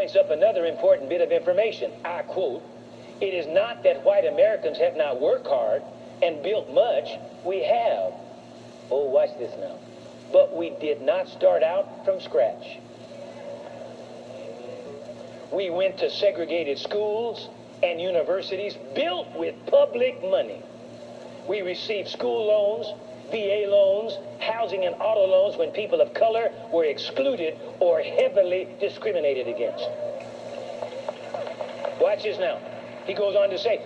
points up another important bit of information. I quote, "It is not that white Americans have not worked hard and built much. We have." Oh, watch this now. "But we did not start out from scratch. We went to segregated schools and universities built with public money. We received school loans, VA loans, housing and auto loans when people of color were excluded or heavily discriminated against." Watch this now. He goes on to say,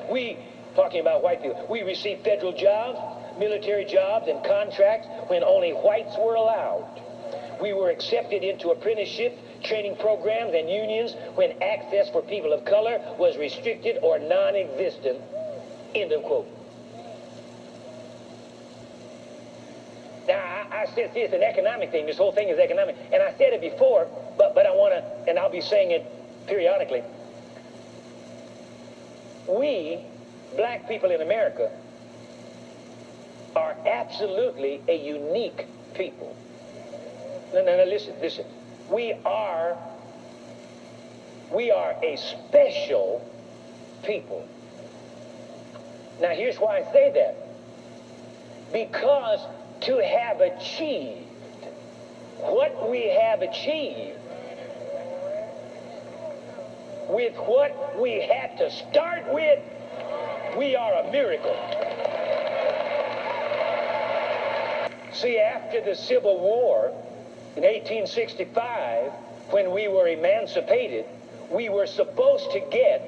talking about white people, "We received federal jobs, military jobs, and contracts when only whites were allowed. We were accepted into apprenticeship training programs and unions when access for people of color was restricted or non-existent." End of quote. Now, I said, see, it's an economic thing. This whole thing is economic. And I said it before, but I want to, and I'll be saying it periodically. We, black people in America, are absolutely a unique people. No, listen. We are a special people. Now, here's why I say that. Because to have achieved what we have achieved with what we had to start with, we are a miracle. See, after the Civil War in 1865, when we were emancipated, we were supposed to get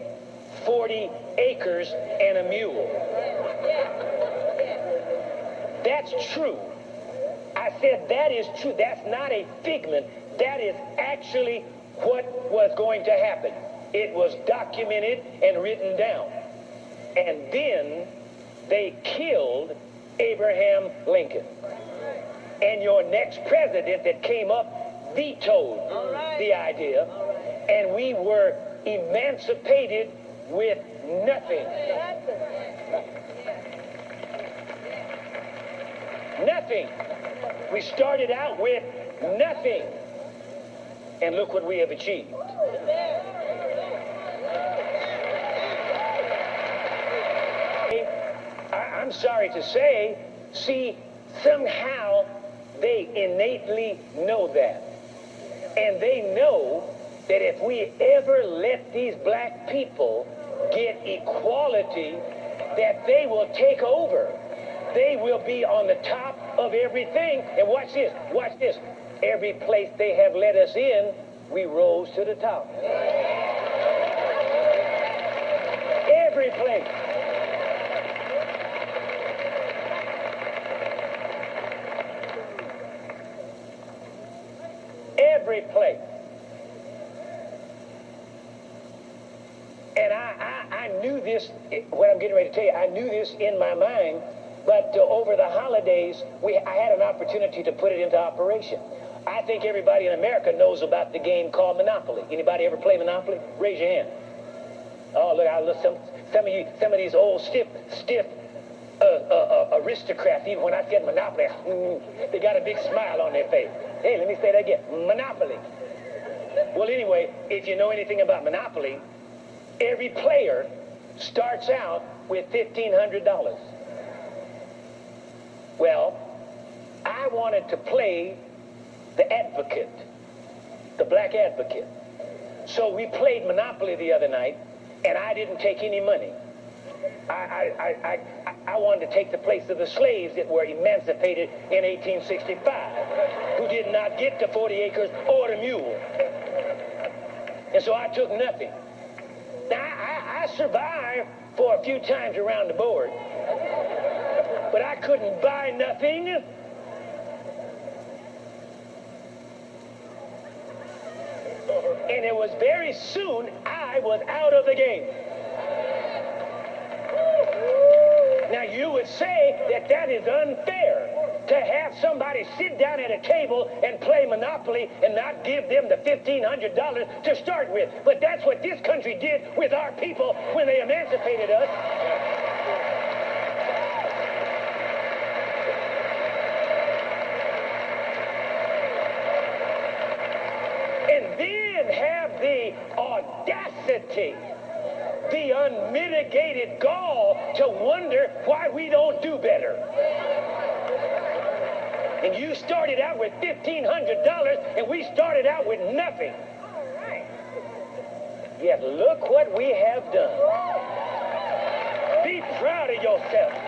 40 acres and a mule. That's true. I said that is true. That's not a figment. That is actually what was going to happen. It was documented and written down. And then they killed Abraham Lincoln. And your next president that came up vetoed the idea. And we were emancipated with nothing. Nothing. We started out with nothing. And look what we have achieved. I'm sorry to say, see, somehow they innately know that. And they know that if we ever let these black people get equality, that they will take over. They will be on the top of everything. And watch this, watch this. Every place they have let us in, we rose to the top. Every place. Every place. And I knew this, what I'm getting ready to tell you, I knew this in my mind, but over the holidays, I had an opportunity to put it into operation. I think everybody in America knows about the game called Monopoly. Anybody ever play Monopoly? Raise your hand. Oh, look, I look some of these old stiff aristocrats, even when I said Monopoly, they got a big smile on their face. Hey, let me say that again, Monopoly. Well, anyway, if you know anything about Monopoly, every player starts out with $1,500. Well, I wanted to play the advocate, the black advocate. So we played Monopoly the other night, and I didn't take any money. I wanted to take the place of the slaves that were emancipated in 1865, who did not get to 40 acres or the mule. And so I took nothing. Now, I survived for a few times around the board, but I couldn't buy nothing. And it was very soon I was out of the game. Now, you would say that that is unfair to have somebody sit down at a table and play Monopoly and not give them the $1,500 to start with. But that's what this country did with our people when they emancipated us. And then have the audacity, the unmitigated gall to wonder why we don't do better. And you started out with $1,500, and we started out with nothing. Yet look what we have done. Be proud of yourself.